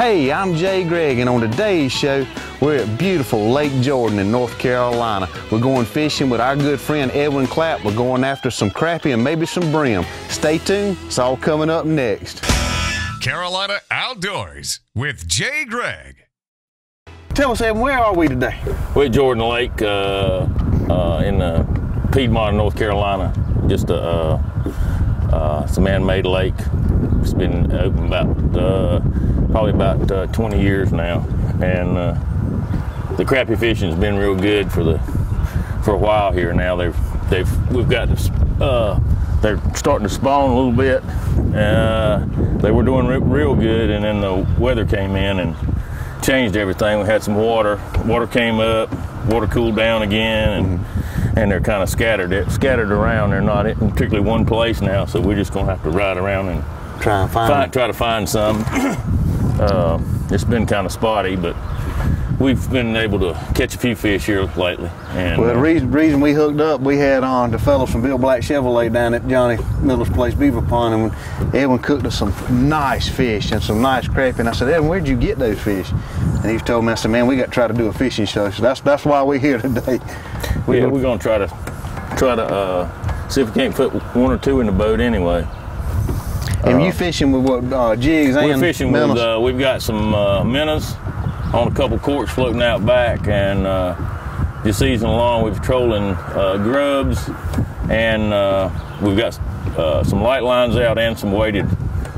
Hey, I'm Jay Gregg, and on today's show, we're at beautiful Lake Jordan in North Carolina. We're going fishing with our good friend Edwin Clapp. We're going after some crappie and maybe some brim. Stay tuned, it's all coming up next. Carolina Outdoors with Jay Gregg. Tell us, Edwin, where are we today? We're at Jordan Lake in Piedmont, North Carolina. Just it's a man-made lake. It's been open probably about 20 years now, and the crappie fishing's been real good for a while here now. We've got this, they're starting to spawn a little bit. They were doing real good, and then the weather came in and changed everything. We had some water came up, water cooled down again, and they're kind of scattered around. They're not in particularly one place now, so we're just gonna have to ride around and try to find some. It's been kind of spotty, but we've been able to catch a few fish here lately. And well, the reason we hooked up, we had the fellows from Bill Black Chevrolet down at Johnny Miller's place, Beaver Pond, and when Edwin cooked us some nice fish and some nice crappie, and I said, Edwin, where'd you get those fish? And he told me, I said, man, we got to try to do a fishing show. So that's why we're here today. We're gonna try to see if we can't put one or two in the boat anyway. And you fishing with what, jigs and we're fishing minnows? with, we've got some minnows on a couple corks floating out back, and this season long we've trolling grubs, and we've got some light lines out and some weighted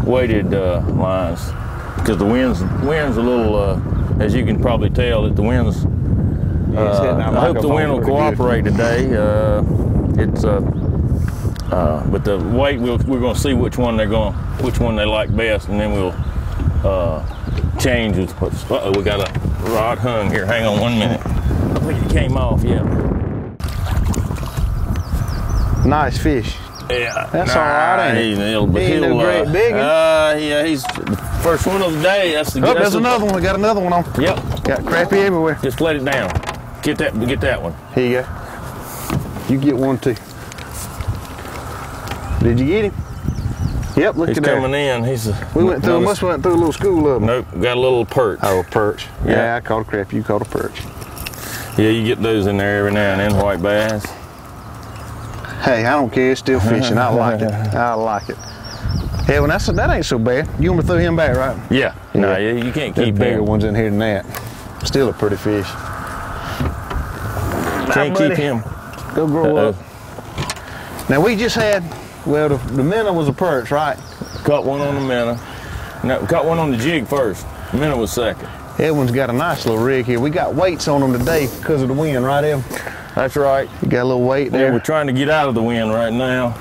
lines, because the wind's a little, as you can probably tell, that the wind's. I hope the wind will cooperate today. But the weight, we're going to see which one they like best, and then we'll change. Uh-oh, we got a rod hung here. Hang on 1 minute. I think it came off. Yeah. Nice fish. Yeah. That's all right, ain't it? He ain't no great big one. Yeah, he's the first one of the day. There's another one. We got another one on. Yep. Got crappie everywhere. Just let it down. Get that one. Here you go. You get one too. Did you get him? Yep, look at that. He's coming in. Must went through a little school of them. Nope, got a little perch. Oh, perch. Yeah, Yeah. I caught a crappie. You caught a perch. Yeah, you get those in there every now and then, white bass. Hey, I don't care. It's still fishing. I like it. I like it. Hey, well, that ain't so bad. You want me to throw him back, right? Yeah. No, you can't keep bigger him. ones in here than that. Still a pretty fish. Can't keep him. Go grow up. Now we just had, well, the minnow was a perch, right? Caught one on the minnow. No, caught one on the jig first. The minnow was second. Edwin's got a nice little rig here. We got weights on them today because of the wind, right, Edwin? That's right. You got a little weight there. Yeah, we're trying to get out of the wind right now.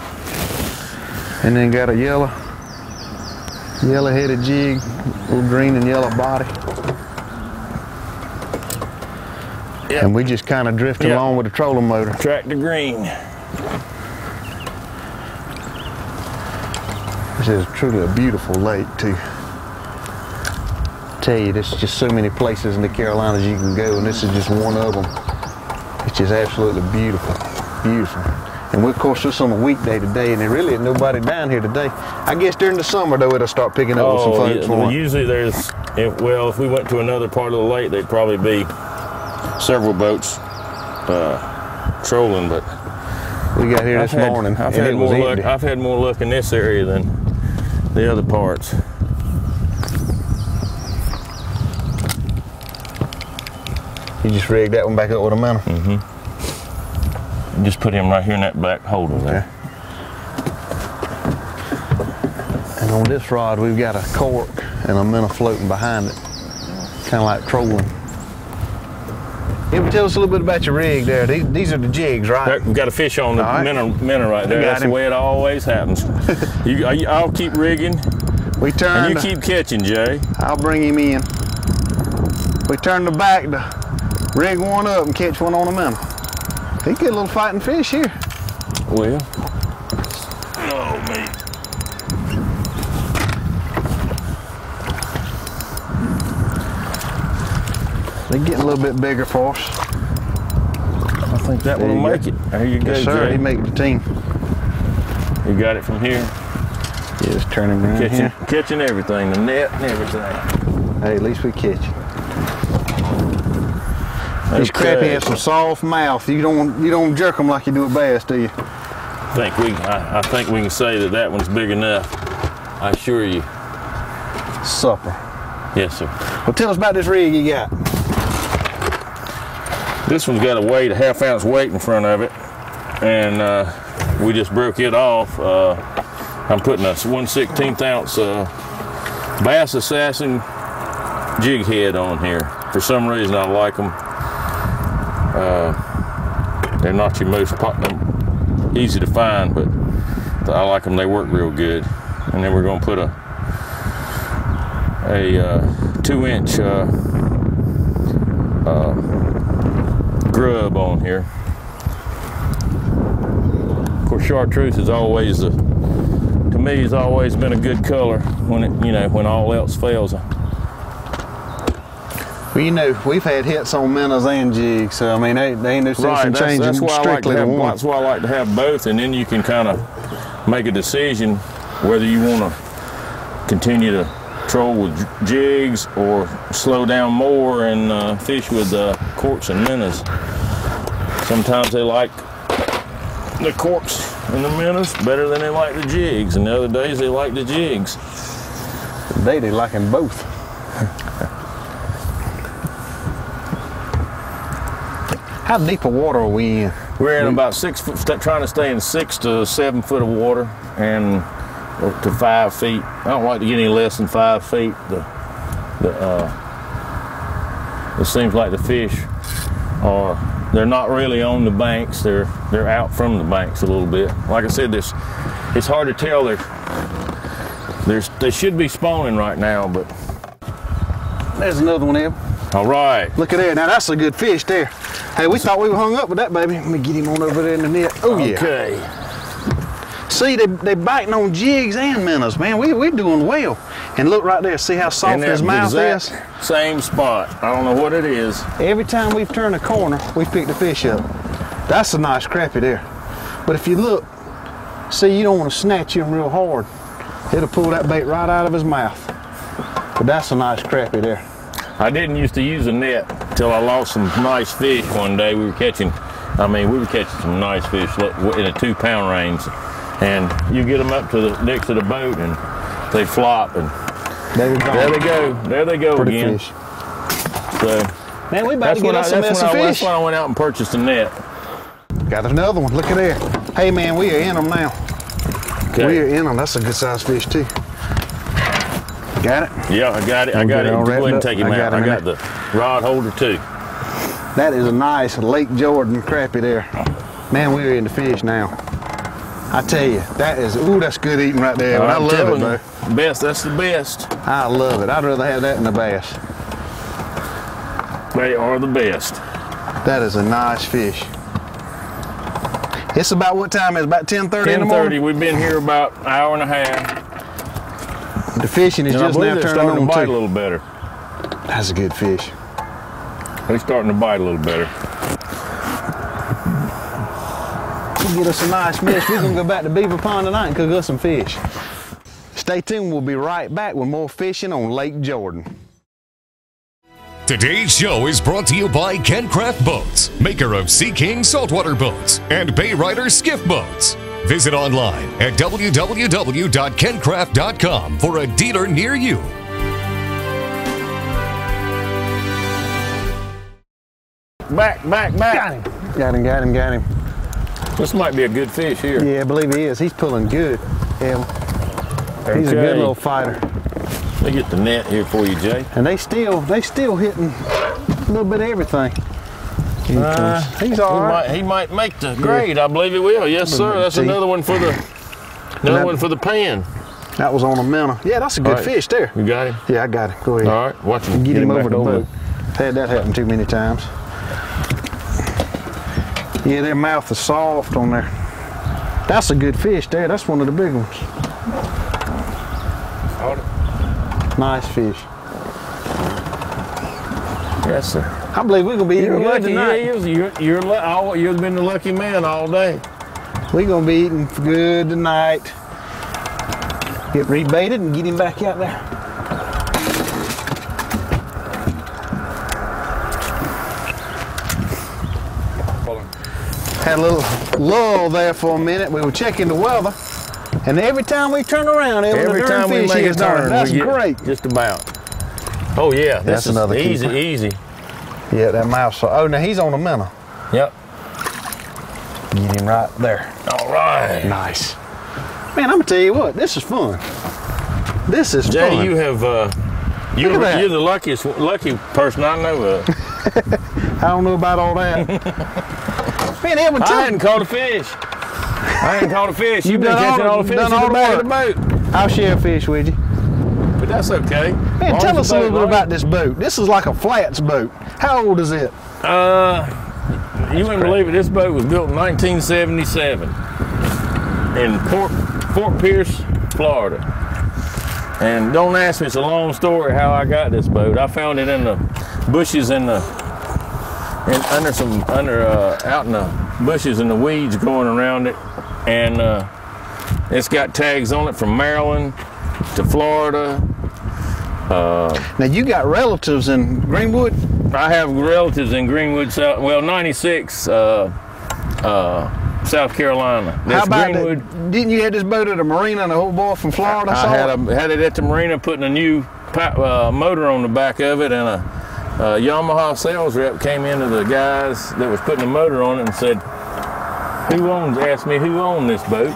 And then got a yellow-headed jig, little green and yellow body. Yep. And we just kind of drifted along with the trolling motor. Tractor green. This is truly a beautiful lake too. Tell you, there's just so many places in the Carolinas you can go, and this is just one of them. It's just absolutely beautiful, beautiful. And of course, it's on a weekday today, and there really ain't nobody down here today. I guess during the summer though, it'll start picking up with some folks. Yeah, usually if we went to another part of the lake, there'd probably be several boats trolling, but we got here this morning. I've had more luck in this area than the other parts. You just rigged that one back up with a minnow? Just put him right here in that back holder there. And on this rod, we've got a cork and a minnow floating behind it, kind of like trolling. Tell us a little bit about your rig there. These are the jigs, right? We've got a fish on the minnow right there. That's the way it always happens. I'll keep rigging. And you keep catching, Jay. I'll bring him in. We turn the back to rig one up and catch one on a minnow. He get a little fighting fish here. Well, oh man. They're getting a little bit bigger for us. I think that will make it. There you go, yes, sir. Jay. He made the team. You got it from here. Just turn him around here. Catching everything, the net and everything. Hey, at least we catch it. These crappie have some soft mouth. You don't jerk them like you do with bass, do you? I think we can say that that one's big enough. I assure you. Supper. Yes, sir. Well, tell us about this rig you got. This one's got a weight, a ½ ounce weight in front of it, and we just broke it off. I'm putting a 1/16 ounce Bass Assassin jig head on here. For some reason, I like them. They're not your most easy to find, but I like them. They work real good. And then we're going to put a 2-inch grub on here. Of course, chartreuse is always to me, has always been a good color when when all else fails. Well, you know, we've had hits on minnows and jigs, so I mean, they ain't no sense in changing strictly to one. That's why I like to have both, and then you can kind of make a decision whether you want to continue to troll with jigs or slow down more and fish with corks and minnows. Sometimes they like the corks and the minnows better than they like the jigs, and the other days they like the jigs. Today they like them both. How deep of water are we in? We're in about 6 foot, trying to stay in 6 to 7 foot of water and up to 5 feet. I don't like to get any less than 5 feet. It seems like the fish they're not really on the banks. They're out from the banks a little bit. Like I said, it's hard to tell. They should be spawning right now, but there's another one there. All right. Look at there. Now that's a good fish there. Hey, we thought we were hung up with that, baby. Let me get him on over there in the net. Oh, yeah. Okay. See, they biting on jigs and minnows, man. We're doing well. And look right there. See how soft his mouth is? Same spot. I don't know what it is. Every time we've turned a corner, we've picked a fish up. That's a nice crappie there. But if you look, see, you don't want to snatch him real hard. It'll pull that bait right out of his mouth. But that's a nice crappie there. I didn't used to use a net until I lost some nice fish one day. We were catching some nice fish in a 2-pound range. And you get them up to the next to the boat and they flop, and there they go Pretty again. Fish. So, man, we about to get us some fish. That's when I went out and purchased a net. Got another one, look at there. Hey man, we are in them now. Okay. We are in them, that's a good sized fish too. Got it? Yeah, I got it. I got it. Go ahead and take him out. I got the rod holder too. That is a nice Lake Jordan crappie there. Man, we're in the fish now. I tell you, that's good eating right there. I love it, bro. That's the best. I love it. I'd rather have that than a bass. They are the best. That is a nice fish. It's about what time? It's about 10:30 in the morning? 10:30. We've been here about an hour and a half. The fishing is just now turning on to bite too. a little better. That's a good fish. They're starting to bite a little better. We'll get us a nice fish. We're gonna go back to Beaver Pond tonight and cook us some fish. Stay tuned, we'll be right back with more fishing on Lake Jordan. Today's show is brought to you by Ken Craft Boats, maker of Sea King saltwater boats and Bay Rider skiff boats. Visit online at www.kencraft.com for a dealer near you. Back. Got him. This might be a good fish here. Yeah, I believe he is. He's pulling good. Yeah, he's a good little fighter. Let me get the net here for you, Jay. And they still hitting a little bit of everything. He's all right. He might make the grade. I believe he will. Yes, sir. That's another one for the pan. That was on a minnow. Yeah, that's a good fish there. You got him? Yeah, I got him. Go ahead. All right, watch him. Get him over the boat. Had that happen too many times. Yeah, their mouth is soft on there. That's a good fish there. That's one of the big ones. Nice fish. Yes, sir. I believe we're gonna be eating good tonight. Yeah, you've been the lucky man all day. We're gonna be eating good tonight. Get rebaited and get him back out there. Had a little lull there for a minute. We were checking the weather, and every time we turn around, Every time we make a turn, that's we get great. just about. Oh yeah, That's this is another easy, keeper. easy. Yeah, that mouse. Oh, now he's on the minnow. Yep. Get him right there. All right. Nice. Man, I'm gonna tell you what, this is fun. This is Jay, fun. you have you're the lucky person I know of. I don't know about all that. Man, Edwin, I hadn't caught a fish. You've been catching all the fish in the back of the boat. I'll share a fish with you. But that's okay. Man, tell us a little bit about this boat. This is like a flats boat. How old is it? You wouldn't believe it. This boat was built in 1977 in Fort Pierce, Florida. And don't ask me, it's a long story how I got this boat. I found it in the bushes out in the bushes and the weeds growing around it, and it's got tags on it from Maryland to Florida. Now you got relatives in Greenwood? I have relatives in Greenwood, 96, South Carolina. How about Greenwood. that? Didn't you have this boat at a marina and a whole boy from Florida I had it at the marina, putting a new motor on the back of it, and a Yamaha sales rep came into the guys that was putting the motor on it and said, asked me who owned this boat.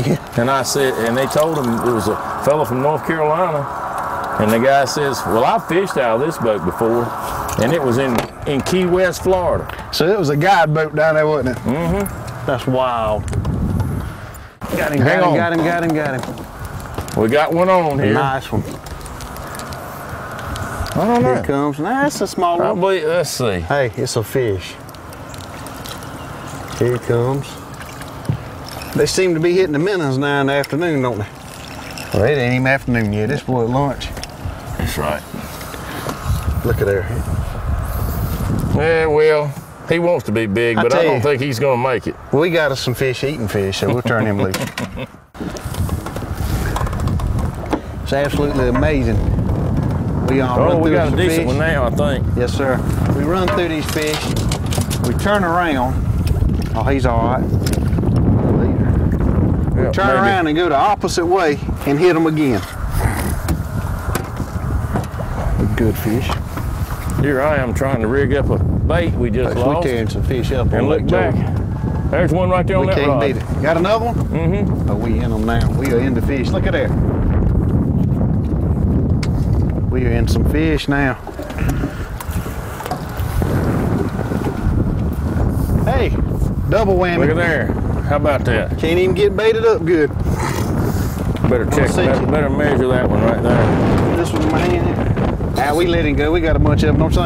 Yeah. And I said, and they told him it was a fellow from North Carolina. And the guy says, well, I fished out of this boat before, and it was in Key West, Florida. So it was a guide boat down there, wasn't it? Mm-hmm. That's wild. Got him. We got one on here. Nice one. I don't know. Here it comes. Nah, that's a small one. Let's see. Hey, it's a fish. Here it comes. They seem to be hitting the minnows now in the afternoon, don't they? Well, it ain't even afternoon yet. This boy at lunch. That's right. Look at there. Yeah, well, he wants to be big, but I don't think he's going to make it. We got us some fish eating fish, so we'll turn him loose. It's absolutely amazing. We got a decent one now, I think. Yes, sir. We run through these fish. We turn around. Oh, he's all right. We turn around and go the opposite way and hit them again. A good fish. Here I am trying to rig up a bait we just lost. We're tearing some fish up. And look back. There's one right there on that rod. We can't beat it. Got another one? Mm-hmm. Oh, we in them now. We are in the fish. Look at there. We are in some fish now. Hey, double whammy. Look at there. How about that? Can't even get baited up good. Better better measure that one right there. This was my hand. Ah, we let him go. We got a bunch of them, don't you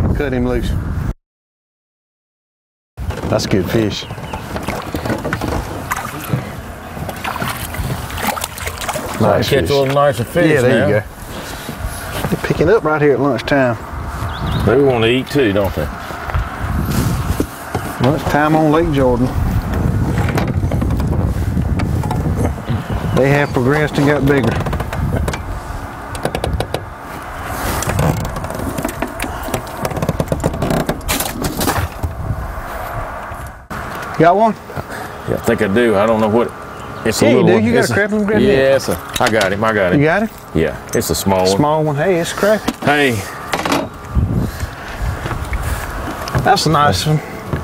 think? Cut him loose. That's a good fish. Nice Catch fish. a little nicer fish. Yeah, there now. you go. They're picking up right here at lunchtime. They want to eat too, don't they? Lunchtime on Lake Jordan. They have progressed and got bigger. Got one? Yeah, I think I do. I don't know what. It's a little you do. one. You got a crappie? Grab it. Yeah, I got him. You got it? Yeah, it's a small one. Small one. Hey, it's crappie. Hey, That's a nice one.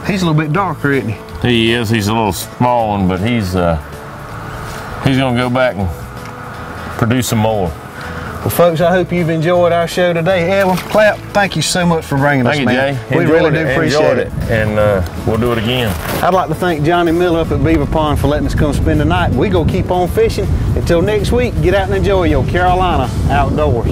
He's a little bit darker, isn't he? he is. He's a little small one, but he's gonna go back and produce some more. Well, folks, I hope you've enjoyed our show today. Edwin, Clapp, thank you so much for bringing us, Thank you, man. Jay. We really do appreciate it. And we'll do it again. I'd like to thank Johnny Miller up at Beaver Pond for letting us come spend the night. We go keep on fishing. Until next week, get out and enjoy your Carolina outdoors.